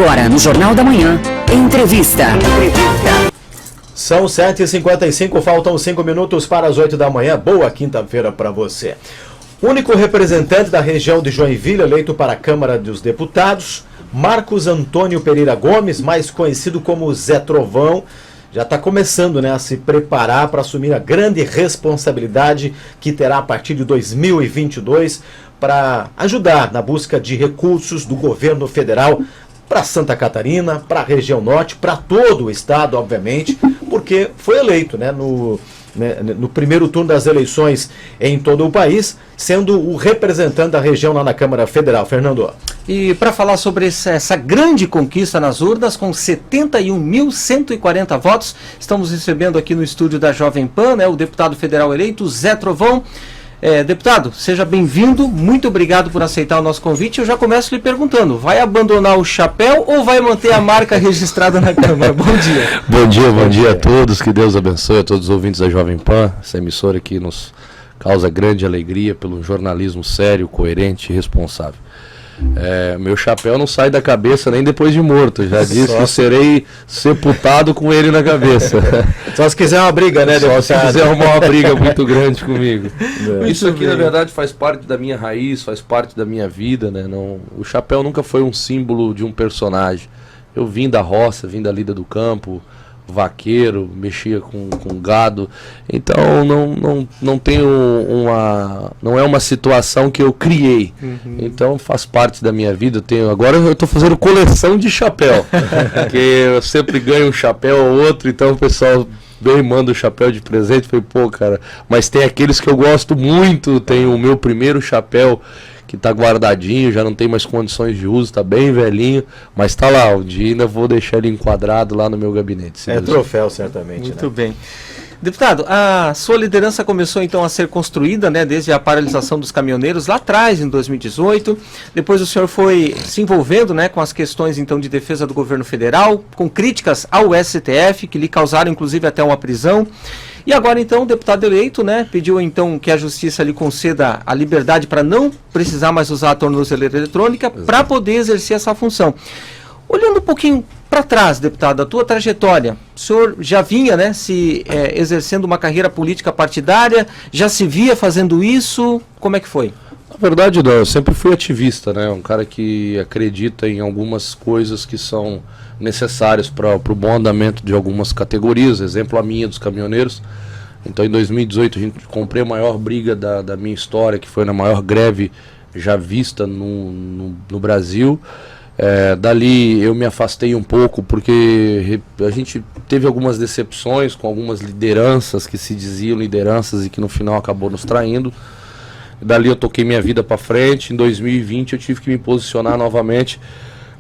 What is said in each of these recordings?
Agora, no Jornal da Manhã, entrevista. São 7h55, faltam 5 minutos para as 8 da manhã. Boa quinta-feira para você. Único representante da região de Joinville eleito para a Câmara dos Deputados, Marcos Antônio Pereira Gomes, mais conhecido como Zé Trovão, já está começando, a se preparar para assumir a grande responsabilidade que terá a partir de 2022 para ajudar na busca de recursos do governo federal para Santa Catarina, para a região norte, para todo o estado, obviamente, porque foi eleito no primeiro turno das eleições em todo o país, sendo o representante da região lá na Câmara Federal. Fernando. E para falar sobre essa grande conquista nas urnas, com 71.140 votos, estamos recebendo aqui no estúdio da Jovem Pan, o deputado federal eleito, Zé Trovão. Deputado, seja bem-vindo, muito obrigado por aceitar o nosso convite. Eu já começo lhe perguntando, vai abandonar o chapéu ou vai manter a marca registrada na Câmara? Bom dia. Bom dia a todos, que Deus abençoe a todos os ouvintes da Jovem Pan, essa emissora que nos causa grande alegria pelo jornalismo sério, coerente e responsável. Meu chapéu não sai da cabeça nem depois de morto. Já disse que eu serei sepultado com ele na cabeça. Só se quiser uma briga, né, deputado? Só se quiser arrumar uma briga muito grande comigo. Isso aqui, na verdade, faz parte da minha raiz, faz parte da minha vida, o chapéu nunca foi um símbolo de um personagem. Eu vim da roça, vim da lida do campo, vaqueiro, mexia com gado, então não tenho não é uma situação que eu criei. Então faz parte da minha vida. Agora eu estou fazendo coleção de chapéu, porque eu sempre ganho um chapéu ou outro, então o pessoal bem manda o chapéu de presente. Falei, cara, mas tem aqueles que eu gosto muito. Tem o meu primeiro chapéu que tá guardadinho, já não tem mais condições de uso, tá bem velhinho, mas tá lá, um dia ainda vou deixar ele enquadrado lá no meu gabinete. Troféu, certamente. Muito bem. Deputado, a sua liderança começou então a ser construída, desde a paralisação dos caminhoneiros lá atrás, em 2018. Depois o senhor foi se envolvendo, com as questões então de defesa do governo federal, com críticas ao STF, que lhe causaram inclusive até uma prisão. E agora então o deputado eleito, pediu então que a justiça lhe conceda a liberdade para não precisar mais usar a tornozeleira eletrônica para poder exercer essa função. Olhando um pouquinho para trás, deputado, a tua trajetória, o senhor já vinha exercendo uma carreira política partidária, já se via fazendo isso, como é que foi? Na verdade, eu sempre fui ativista, um cara que acredita em algumas coisas que são necessárias para o bom andamento de algumas categorias, exemplo a minha dos caminhoneiros. Então em 2018 a gente comprei a maior briga da minha história, que foi na maior greve já vista no Brasil. Dali eu me afastei um pouco porque a gente teve algumas decepções com algumas lideranças que se diziam lideranças e que no final acabou nos traindo. Dali eu toquei minha vida para frente. Em 2020 eu tive que me posicionar novamente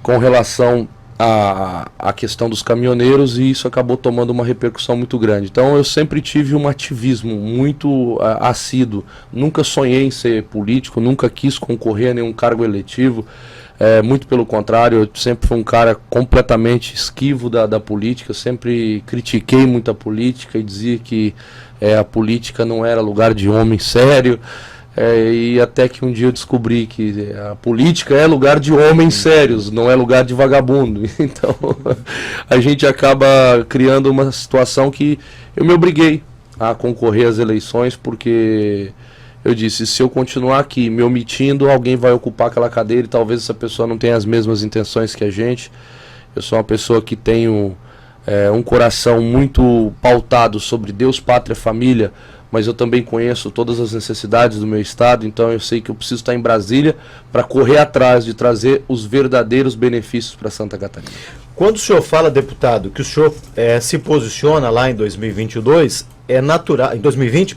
com relação à questão dos caminhoneiros, e isso acabou tomando uma repercussão muito grande. Então eu sempre tive um ativismo muito assíduo. Nunca sonhei em ser político, nunca quis concorrer a nenhum cargo eletivo. Muito pelo contrário, eu sempre fui um cara completamente esquivo da política. Eu sempre critiquei muito a política e dizia que a política não era lugar de homem sério. E até que um dia eu descobri que a política é lugar de homens sérios, não é lugar de vagabundo. Então a gente acaba criando uma situação que eu me obriguei a concorrer às eleições, porque eu disse, se eu continuar aqui me omitindo, alguém vai ocupar aquela cadeira e talvez essa pessoa não tenha as mesmas intenções que a gente. Eu sou uma pessoa que tenho um coração muito pautado sobre Deus, pátria, família, mas eu também conheço todas as necessidades do meu estado, então eu sei que eu preciso estar em Brasília para correr atrás de trazer os verdadeiros benefícios para Santa Catarina. Quando o senhor fala, deputado, que o senhor se posiciona lá em 2022, em 2020,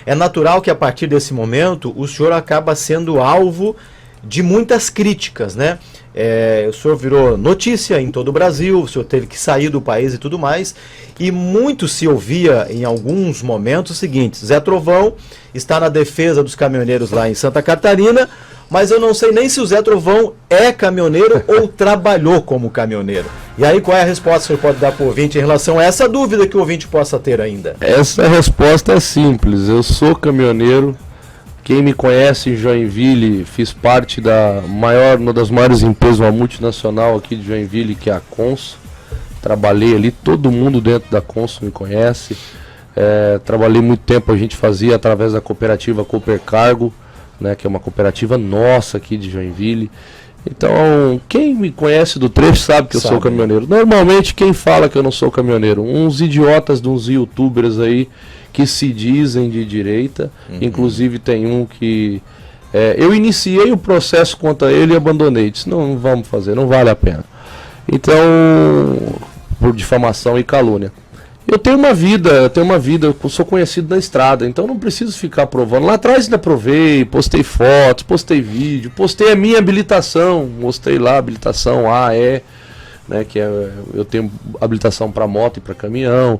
é natural que a partir desse momento o senhor acaba sendo alvo de muitas críticas, o senhor virou notícia em todo o Brasil, o senhor teve que sair do país e tudo mais, e muito se ouvia em alguns momentos o seguinte: Zé Trovão está na defesa dos caminhoneiros lá em Santa Catarina, mas eu não sei nem se o Zé Trovão é caminhoneiro ou trabalhou como caminhoneiro. E aí, qual é a resposta que o senhor pode dar para o ouvinte em relação a essa dúvida que o ouvinte possa ter ainda? Essa resposta é simples. Eu sou caminhoneiro, Quem me conhece em Joinville, fiz parte uma das maiores empresas, uma multinacional aqui de Joinville, que é a Consul. Trabalhei ali, todo mundo dentro da Consul me conhece. Trabalhei muito tempo, a gente fazia através da cooperativa Coopercargo, né, que é uma cooperativa nossa aqui de Joinville. Então, quem me conhece do trecho sabe que eu sou caminhoneiro. Normalmente, quem fala que eu não sou caminhoneiro? Uns idiotas de uns youtubers aí que se dizem de direita. Inclusive, tem um que... eu iniciei o processo contra ele e abandonei. Disse, não vamos fazer, não vale a pena. Então, por difamação e calúnia. Eu tenho uma vida, eu sou conhecido na estrada, então não preciso ficar provando. Lá atrás ainda provei, postei fotos, postei vídeo, postei a minha habilitação, mostrei lá a habilitação A, E, né, que eu tenho habilitação para moto e para caminhão.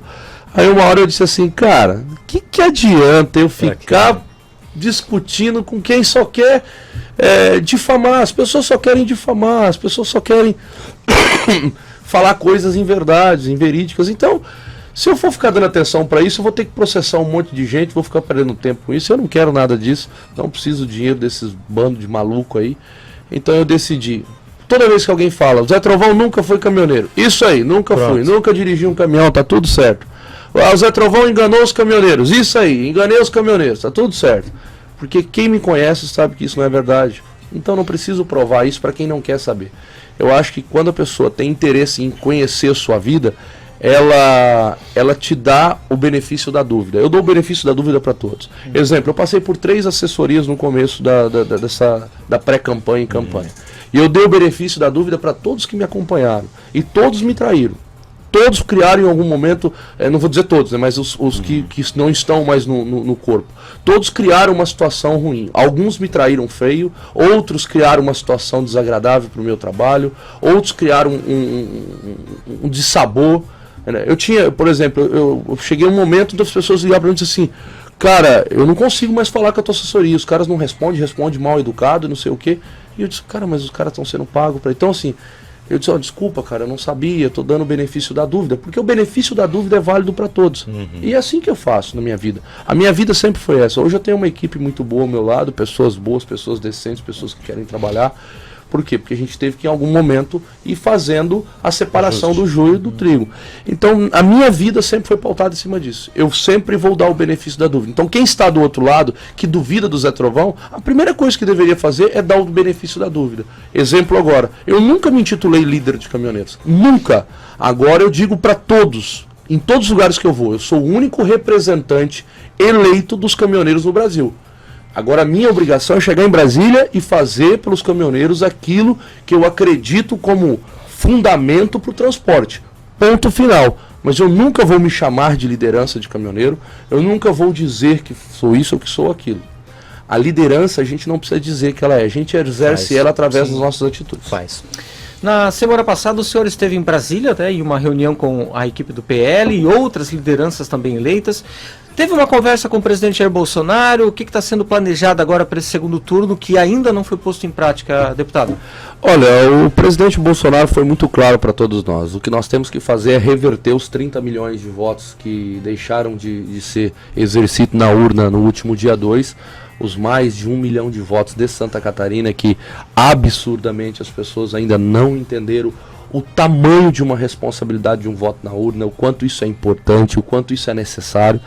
Aí uma hora eu disse assim, cara, que adianta eu ficar discutindo com quem só quer difamar? As pessoas só querem difamar, as pessoas só querem falar coisas inverídicas. Então, se eu for ficar dando atenção para isso, eu vou ter que processar um monte de gente, vou ficar perdendo tempo com isso. Eu não quero nada disso, não preciso do dinheiro desses bandos de maluco aí. Então eu decidi, toda vez que alguém fala, o Zé Trovão nunca foi caminhoneiro, isso aí, nunca fui, nunca dirigi um caminhão, tá tudo certo. O Zé Trovão enganou os caminhoneiros, isso aí, enganei os caminhoneiros, tá tudo certo. Porque quem me conhece sabe que isso não é verdade. Então não preciso provar isso para quem não quer saber. Eu acho que quando a pessoa tem interesse em conhecer a sua vida, ela te dá o benefício da dúvida. Eu dou o benefício da dúvida para todos. Exemplo, eu passei por 3 assessorias no começo da pré-campanha e campanha. E eu dei o benefício da dúvida para todos que me acompanharam. E todos me traíram. Todos criaram em algum momento, não vou dizer todos, né, mas os que não estão mais no corpo. Todos criaram uma situação ruim. Alguns me traíram feio, outros criaram uma situação desagradável para o meu trabalho, outros criaram um dissabor. Eu tinha, por exemplo, eu cheguei a um momento das pessoas ligaram para mim e disseram assim, cara, eu não consigo mais falar com a tua assessoria, os caras não respondem mal educado, não sei o quê. E eu disse, cara, mas os caras estão sendo pagos para... Então assim, eu disse, desculpa, cara, eu não sabia, eu tô dando o benefício da dúvida, porque o benefício da dúvida é válido para todos. E é assim que eu faço na minha vida. A minha vida sempre foi essa. Hoje eu tenho uma equipe muito boa ao meu lado, pessoas boas, pessoas decentes, pessoas que querem trabalhar. Por quê? Porque a gente teve que em algum momento ir fazendo a separação do joio e do trigo. Então a minha vida sempre foi pautada em cima disso. Eu sempre vou dar o benefício da dúvida. Então quem está do outro lado, que duvida do Zé Trovão, a primeira coisa que deveria fazer é dar o benefício da dúvida. Exemplo agora, eu nunca me intitulei líder de caminhoneiros. Nunca. Agora eu digo para todos, em todos os lugares que eu vou, eu sou o único representante eleito dos caminhoneiros no Brasil. Agora a minha obrigação é chegar em Brasília e fazer pelos caminhoneiros aquilo que eu acredito como fundamento para o transporte. Ponto final. Mas eu nunca vou me chamar de liderança de caminhoneiro, eu nunca vou dizer que sou isso ou que sou aquilo. A liderança a gente não precisa dizer que ela é, a gente exerce ela através das nossas atitudes. Na semana passada o senhor esteve em Brasília, né, em uma reunião com a equipe do PL e outras lideranças também eleitas. Teve uma conversa com o presidente Jair Bolsonaro. O que está sendo planejado agora para esse segundo turno que ainda não foi posto em prática, deputado? Olha, o presidente Bolsonaro foi muito claro para todos nós. O que nós temos que fazer é reverter os 30 milhões de votos que deixaram de ser exercido na urna no último dia 2. Os mais de 1 milhão de votos de Santa Catarina que absurdamente as pessoas ainda não entenderam o tamanho de uma responsabilidade de um voto na urna, o quanto isso é importante, o quanto isso é necessário.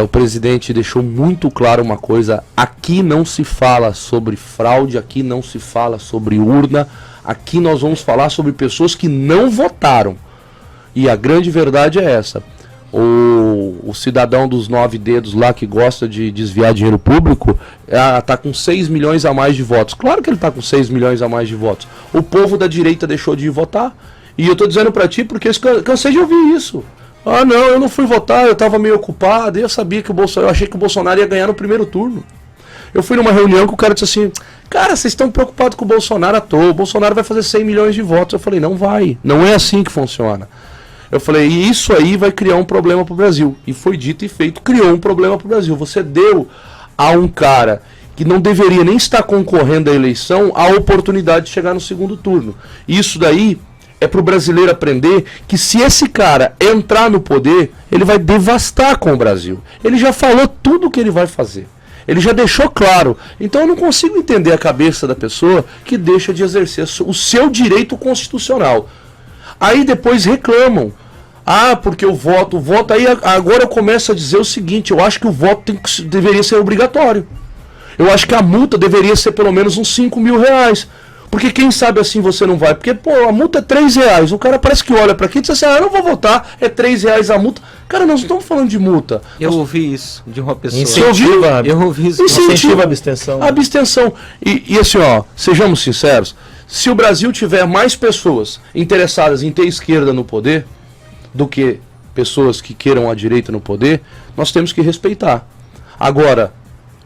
O presidente deixou muito claro uma coisa: aqui não se fala sobre fraude, aqui não se fala sobre urna, aqui nós vamos falar sobre pessoas que não votaram. E a grande verdade é essa: o cidadão dos 9 dedos lá que gosta de desviar dinheiro público está com 6 milhões a mais de votos. Claro que ele está com 6 milhões a mais de votos. O povo da direita deixou de ir votar. E eu estou dizendo para ti porque eu cansei de ouvir isso. Ah, não, eu não fui votar, eu estava meio ocupado, eu sabia que eu achei que o Bolsonaro ia ganhar no primeiro turno. Eu fui numa reunião que o cara disse assim: cara, vocês estão preocupados com o Bolsonaro à toa, o Bolsonaro vai fazer 100 milhões de votos. Eu falei, não vai, não é assim que funciona. Eu falei, e isso aí vai criar um problema para o Brasil. E foi dito e feito, criou um problema para o Brasil. Você deu a um cara que não deveria nem estar concorrendo à eleição a oportunidade de chegar no segundo turno. Isso daí é para o brasileiro aprender que se esse cara entrar no poder, ele vai devastar com o Brasil. Ele já falou tudo o que ele vai fazer. Ele já deixou claro. Então eu não consigo entender a cabeça da pessoa que deixa de exercer o seu direito constitucional. Aí depois reclamam. Ah, porque o voto. Aí agora eu começo a dizer o seguinte: eu acho que o voto deveria ser obrigatório. Eu acho que a multa deveria ser pelo menos uns 5 mil reais. Porque quem sabe assim você não vai. Porque, pô, a multa é 3 reais. O cara parece que olha pra aqui e diz assim: ah, eu não vou votar, é 3 reais a multa. Cara, nós não estamos falando de multa. Eu ouvi isso de uma pessoa. Incentiva, Eu ouvi isso. incentiva a abstenção. A abstenção. E assim, ó, sejamos sinceros, se o Brasil tiver mais pessoas interessadas em ter esquerda no poder do que pessoas que queiram a direita no poder, nós temos que respeitar. Agora,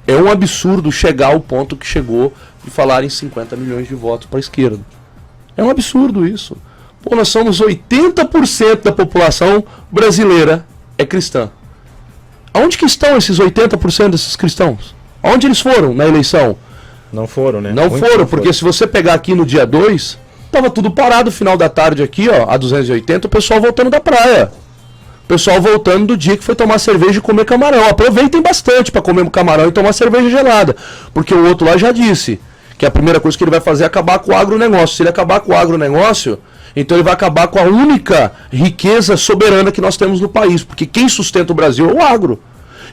é um absurdo chegar ao ponto que chegou de falar em 50 milhões de votos para a esquerda. É um absurdo isso. Pô, nós somos 80% da população brasileira é cristã. Aonde que estão esses 80% desses cristãos? Aonde eles foram na eleição? Não foram, né? Não foram, porque se você pegar aqui no dia 2, tava tudo parado, final da tarde aqui, ó, a 280, o pessoal voltando da praia. O pessoal voltando do dia que foi tomar cerveja e comer camarão. Aproveitem bastante para comer camarão e tomar cerveja gelada. Porque o outro lá já disse que a primeira coisa que ele vai fazer é acabar com o agronegócio. Se ele acabar com o agronegócio, então ele vai acabar com a única riqueza soberana que nós temos no país. Porque quem sustenta o Brasil é o agro.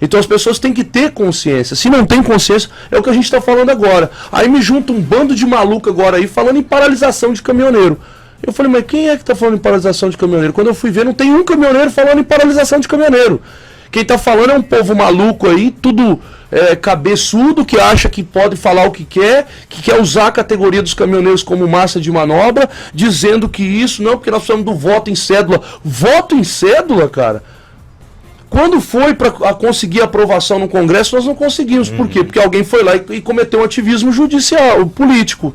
Então as pessoas têm que ter consciência. Se não tem consciência, é o que a gente está falando agora. Aí me junta um bando de maluco agora aí falando em paralisação de caminhoneiro. Eu falei, mas quem é que está falando em paralisação de caminhoneiro? Quando eu fui ver, não tem um caminhoneiro falando em paralisação de caminhoneiro. Quem está falando é um povo maluco aí, tudo cabeçudo, que acha que pode falar o que quer usar a categoria dos caminhoneiros como massa de manobra, dizendo que isso, não, porque nós precisamos do voto em cédula. Voto em cédula, cara? Quando foi para conseguir aprovação no Congresso, nós não conseguimos. Por quê? Porque alguém foi lá e cometeu um ativismo judicial, político.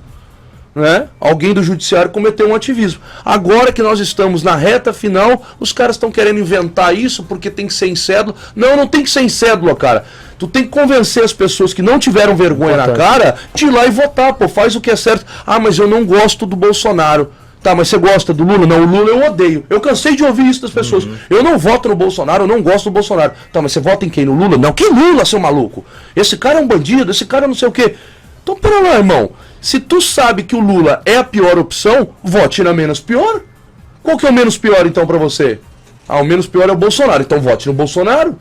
Né? Alguém do judiciário cometeu um ativismo. Agora que nós estamos na reta final, os caras estão querendo inventar isso porque tem que ser em cédula. Não tem que ser em cédula, cara. Tu tem que convencer as pessoas que não tiveram vergonha na cara de ir lá e votar, pô, faz o que é certo. Ah, mas eu não gosto do Bolsonaro. Tá, mas você gosta do Lula? Não, o Lula eu odeio. Eu cansei de ouvir isso das pessoas. Eu não voto no Bolsonaro, eu não gosto do Bolsonaro. Tá, mas você vota em quem? No Lula? Não, que Lula, seu maluco? Esse cara é um bandido, esse cara não sei o quê. Então, pera lá, irmão. Se tu sabe que o Lula é a pior opção, vote na menos pior. Qual que é o menos pior, então, pra você? Ah, o menos pior é o Bolsonaro. Então vote no Bolsonaro.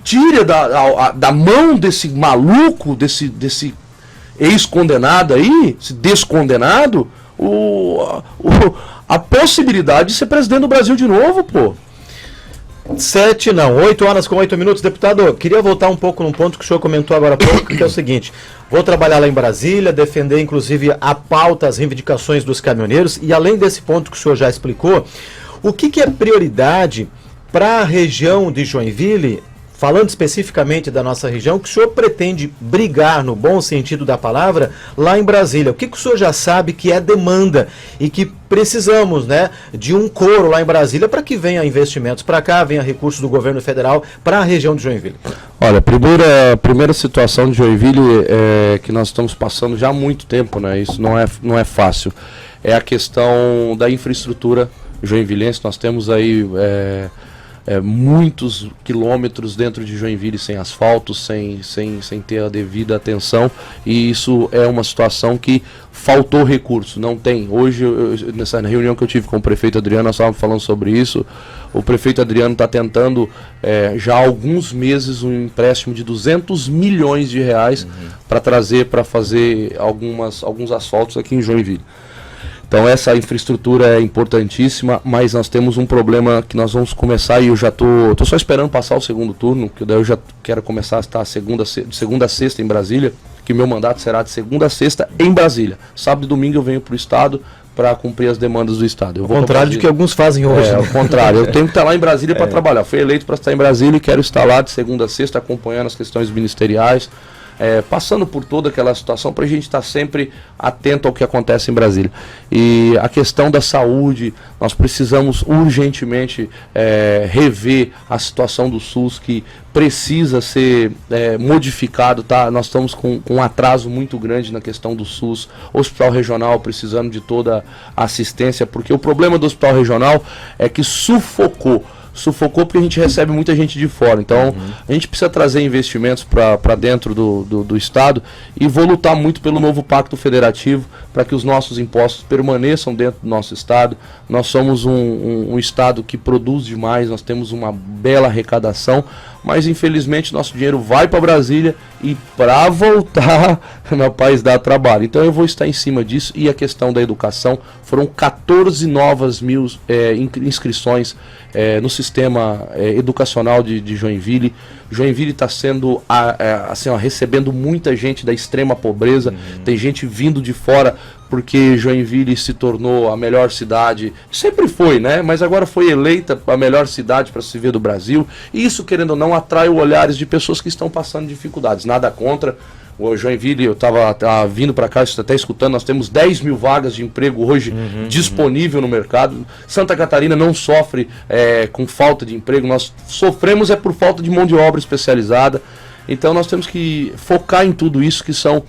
Tire da mão desse maluco, desse ex-condenado aí, esse descondenado, a possibilidade de ser presidente do Brasil de novo, pô. 8 horas com 8 minutos. Deputado, queria voltar um pouco num ponto que o senhor comentou agora há pouco, que é o seguinte: vou trabalhar lá em Brasília, defender inclusive a pauta, as reivindicações dos caminhoneiros, e além desse ponto que o senhor já explicou, o que é prioridade para a região de Joinville, falando especificamente da nossa região, que o senhor pretende brigar, no bom sentido da palavra, lá em Brasília? O que o senhor já sabe que é demanda e que precisamos, né, de um coro lá em Brasília para que venha investimentos para cá, venha recursos do governo federal para a região de Joinville? Olha, a primeira situação de Joinville é que nós estamos passando já há muito tempo, né? Isso não é fácil. É a questão da infraestrutura joinvilense. Nós temos aí muitos quilômetros dentro de Joinville sem asfalto, sem ter a devida atenção, e isso é uma situação que faltou recurso, não tem. Hoje, nessa reunião que eu tive com o prefeito Adriano, nós estávamos falando sobre isso. O prefeito Adriano está tentando já há alguns meses um empréstimo de 200 milhões de reais para fazer alguns asfaltos aqui em Joinville. Então essa infraestrutura é importantíssima, mas nós temos um problema que nós vamos começar, e eu já tô só esperando passar o segundo turno, que daí eu já quero começar a estar de segunda a sexta em Brasília, que meu mandato será de segunda a sexta em Brasília. Sábado e domingo eu venho para o Estado para cumprir as demandas do Estado. Ao contrário do que alguns fazem hoje. Ao contrário, eu tenho que estar lá em Brasília para trabalhar. Fui eleito para estar em Brasília e quero estar lá de segunda a sexta acompanhando as questões ministeriais, passando por toda aquela situação para a gente estar sempre atento ao que acontece em Brasília. E a questão da saúde, nós precisamos urgentemente rever a situação do SUS, que precisa ser modificado, tá? Nós estamos com um atraso muito grande na questão do SUS, hospital regional precisando de toda a assistência, porque o problema do hospital regional é que sufocou sufocou porque a gente recebe muita gente de fora. Então, a gente precisa trazer investimentos para dentro do Estado e vou lutar muito pelo novo Pacto Federativo para que os nossos impostos permaneçam dentro do nosso Estado. Nós somos um Estado que produz demais, nós temos uma bela arrecadação, mas infelizmente nosso dinheiro vai para Brasília e para voltar, meu país dá trabalho. Então eu vou estar em cima disso. E a questão da educação, foram 14 novas mil inscrições no sistema educacional de Joinville. Joinville está sendo assim, recebendo muita gente da extrema pobreza, tem gente vindo de fora porque Joinville se tornou a melhor cidade, sempre foi, né? Mas agora foi eleita a melhor cidade para se ver do Brasil, e isso, querendo ou não, atrai olhares de pessoas que estão passando dificuldades. Nada contra o Joinville, eu estava vindo para cá, até escutando, nós temos 10 mil vagas de emprego hoje disponível no mercado. Santa Catarina não sofre com falta de emprego, nós sofremos por falta de mão de obra especializada. Então nós temos que focar em tudo isso, que são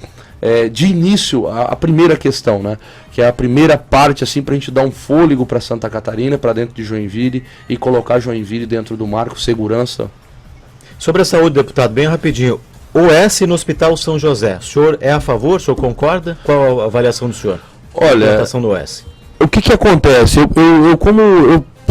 de início a primeira questão, né? Que é a primeira parte, assim, para a gente dar um fôlego para Santa Catarina, para dentro de Joinville, e colocar Joinville dentro do marco segurança. Sobre a saúde, deputado, bem rapidinho. OS no Hospital São José, o senhor é a favor, o senhor concorda? Qual a avaliação do senhor? Olha, a do OS. O que acontece? Eu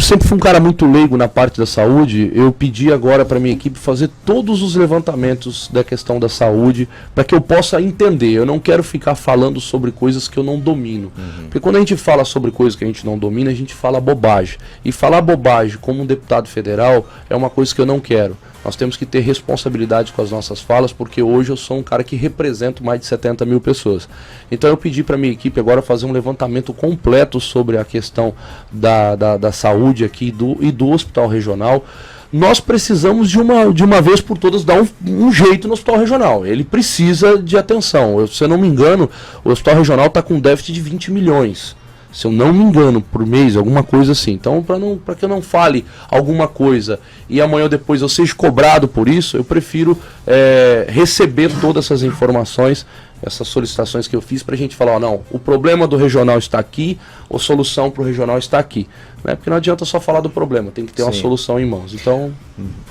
sempre fui um cara muito leigo na parte da saúde, eu pedi agora para minha equipe fazer todos os levantamentos da questão da saúde, para que eu possa entender. Eu não quero ficar falando sobre coisas que eu não domino. Porque quando a gente fala sobre coisas que a gente não domina, a gente fala bobagem. E falar bobagem como um deputado federal é uma coisa que eu não quero. Nós temos que ter responsabilidade com as nossas falas, porque hoje eu sou um cara que represento mais de 70 mil pessoas. Então eu pedi para minha equipe agora fazer um levantamento completo sobre a questão da saúde aqui e do hospital regional. Nós precisamos de uma vez por todas dar um jeito no hospital regional. Ele precisa de atenção. Se eu não me engano, o hospital regional está com um déficit de 20 milhões. Se eu não me engano, por mês, alguma coisa assim. Então, para que eu não fale alguma coisa e amanhã ou depois eu seja cobrado por isso, eu prefiro receber todas essas informações, essas solicitações que eu fiz, para a gente falar, não, o problema do regional está aqui, a solução para o regional está aqui. Né? Porque não adianta só falar do problema, tem que ter uma solução em mãos. Então,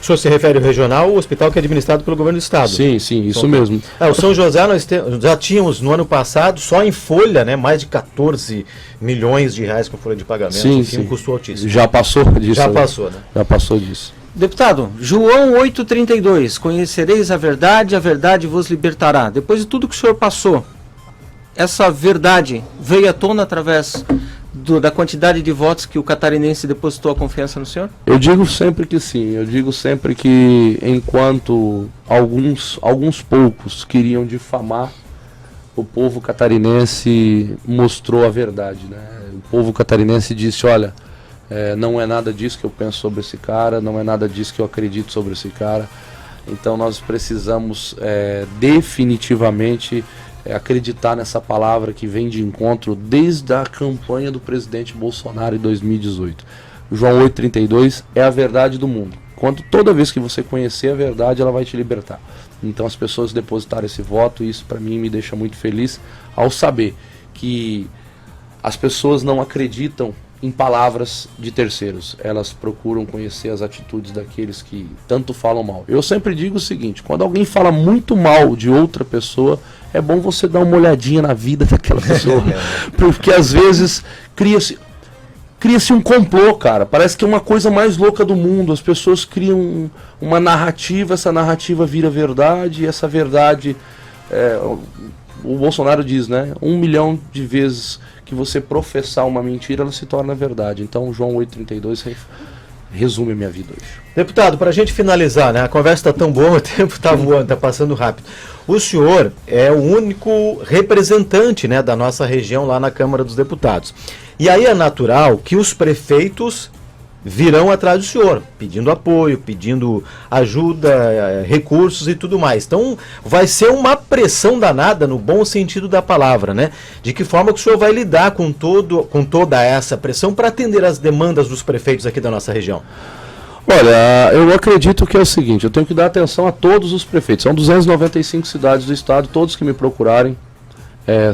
o senhor se refere ao regional, o hospital que é administrado pelo governo do estado? Sim, isso mesmo. O São José nós já tínhamos no ano passado, só em folha, né, mais de 14 milhões de reais com folha de pagamento. Sim. Um custo altíssimo. Já passou disso. Já passou, né? Já passou disso. Deputado, João 8,32, conhecereis a verdade vos libertará. Depois de tudo que o senhor passou, essa verdade veio à tona através da quantidade de votos que o catarinense depositou a confiança no senhor? Eu digo sempre que sim, eu digo sempre que enquanto alguns poucos queriam difamar, o povo catarinense mostrou a verdade, né? O povo catarinense disse, olha, não é nada disso que eu penso sobre esse cara, não é nada disso que eu acredito sobre esse cara. Então nós precisamos definitivamente acreditar nessa palavra que vem de encontro desde a campanha do presidente Bolsonaro em 2018. João 8,32 é a verdade do mundo. Toda vez que você conhecer a verdade, ela vai te libertar. Então as pessoas depositaram esse voto, e isso para mim me deixa muito feliz ao saber que as pessoas não acreditam em palavras de terceiros, elas procuram conhecer as atitudes daqueles que tanto falam mal. Eu sempre digo o seguinte, quando alguém fala muito mal de outra pessoa, é bom você dar uma olhadinha na vida daquela pessoa, porque às vezes cria-se um complô, cara, parece que é uma coisa mais louca do mundo, as pessoas criam uma narrativa, essa narrativa vira verdade, e essa verdade, o Bolsonaro diz, né, 1 milhão de vezes que você professar uma mentira, ela se torna verdade. Então, João 8,32 resume a minha vida hoje. Deputado, para a gente finalizar, né? A conversa está tão boa, o tempo está voando, está passando rápido. O senhor é o único representante, né, da nossa região lá na Câmara dos Deputados. E aí é natural que os prefeitos virão atrás do senhor, pedindo apoio, pedindo ajuda, recursos e tudo mais. Então vai ser uma pressão danada no bom sentido da palavra, né? De que forma que o senhor vai lidar com toda essa pressão para atender as demandas dos prefeitos aqui da nossa região? Olha, eu acredito que é o seguinte, eu tenho que dar atenção a todos os prefeitos. São 295 cidades do estado, todos que me procurarem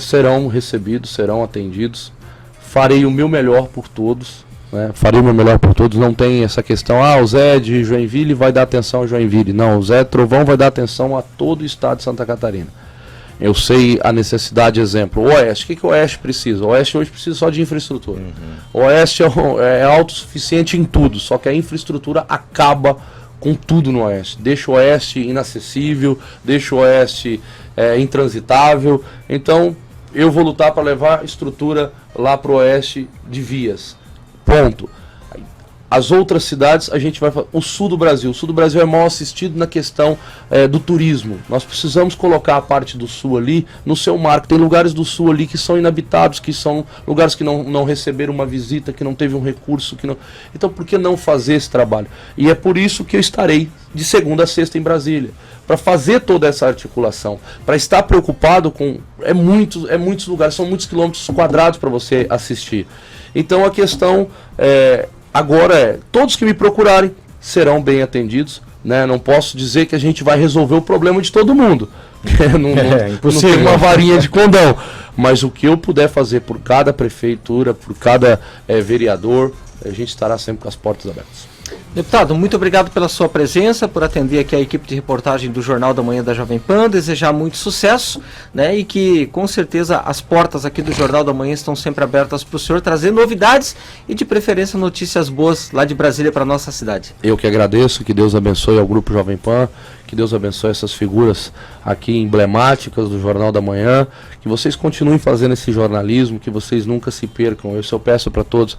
serão recebidos, serão atendidos. Farei o meu melhor por todos. né? Farei o meu melhor por todos, não tem essa questão, o Zé de Joinville vai dar atenção a Joinville. Não, o Zé Trovão vai dar atenção a todo o estado de Santa Catarina. Eu sei a necessidade, exemplo, o Oeste. O que o Oeste precisa? O Oeste hoje precisa só de infraestrutura. O Oeste é autossuficiente em tudo, só que a infraestrutura acaba com tudo no Oeste. Deixa o Oeste inacessível, deixa o Oeste intransitável. Então, eu vou lutar para levar estrutura lá para o Oeste de vias. Ponto. As outras cidades, a gente vai falar. O sul do Brasil. O sul do Brasil é mal assistido na questão do turismo. Nós precisamos colocar a parte do sul ali no seu marco. Tem lugares do sul ali que são inabitados, que são lugares que não receberam uma visita, que não teve um recurso. Que não... Então, por que não fazer esse trabalho? E é por isso que eu estarei de segunda a sexta em Brasília. Para fazer toda essa articulação. Para estar preocupado com... É muitos lugares, são muitos quilômetros quadrados para você assistir. Então, a questão agora todos que me procurarem serão bem atendidos, né? Não posso dizer que a gente vai resolver o problema de todo mundo. Não tem uma varinha de condão. Mas o que eu puder fazer por cada prefeitura, por cada vereador, a gente estará sempre com as portas abertas. Deputado, muito obrigado pela sua presença, por atender aqui a equipe de reportagem do Jornal da Manhã da Jovem Pan, desejar muito sucesso, né, e que com certeza as portas aqui do Jornal da Manhã estão sempre abertas para o senhor trazer novidades e de preferência notícias boas lá de Brasília para a nossa cidade. Eu que agradeço, que Deus abençoe ao Grupo Jovem Pan, que Deus abençoe essas figuras aqui emblemáticas do Jornal da Manhã, que vocês continuem fazendo esse jornalismo, que vocês nunca se percam. Eu peço para todos,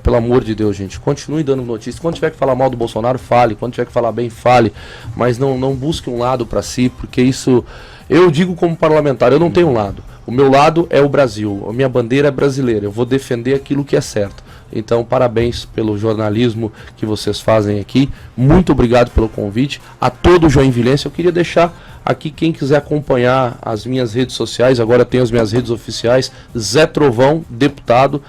pelo amor de Deus, gente, continue dando notícias. Quando tiver que falar mal do Bolsonaro, fale. Quando tiver que falar bem, fale. Mas não busque um lado para si, porque isso... Eu digo como parlamentar, eu não tenho um lado. O meu lado é o Brasil. A minha bandeira é brasileira. Eu vou defender aquilo que é certo. Então, parabéns pelo jornalismo que vocês fazem aqui. Muito obrigado pelo convite. A todo joinvilense, eu queria deixar aqui quem quiser acompanhar as minhas redes sociais. Agora tem as minhas redes oficiais. Zé Trovão, deputado,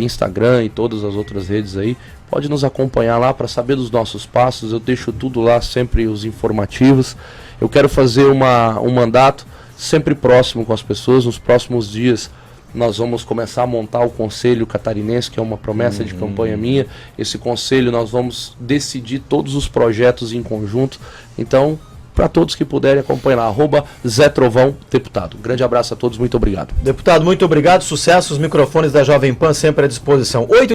Instagram e todas as outras redes aí. Pode nos acompanhar lá para saber dos nossos passos. Eu deixo tudo lá, sempre os informativos. Eu quero fazer um mandato sempre próximo com as pessoas. Nos próximos dias nós vamos começar a montar o Conselho Catarinense, que é uma promessa de campanha minha. Esse conselho nós vamos decidir todos os projetos em conjunto. Então, para todos que puderem acompanhar lá, @Zé Trovão, deputado. Grande abraço a todos, muito obrigado. Deputado, muito obrigado, sucesso, os microfones da Jovem Pan sempre à disposição.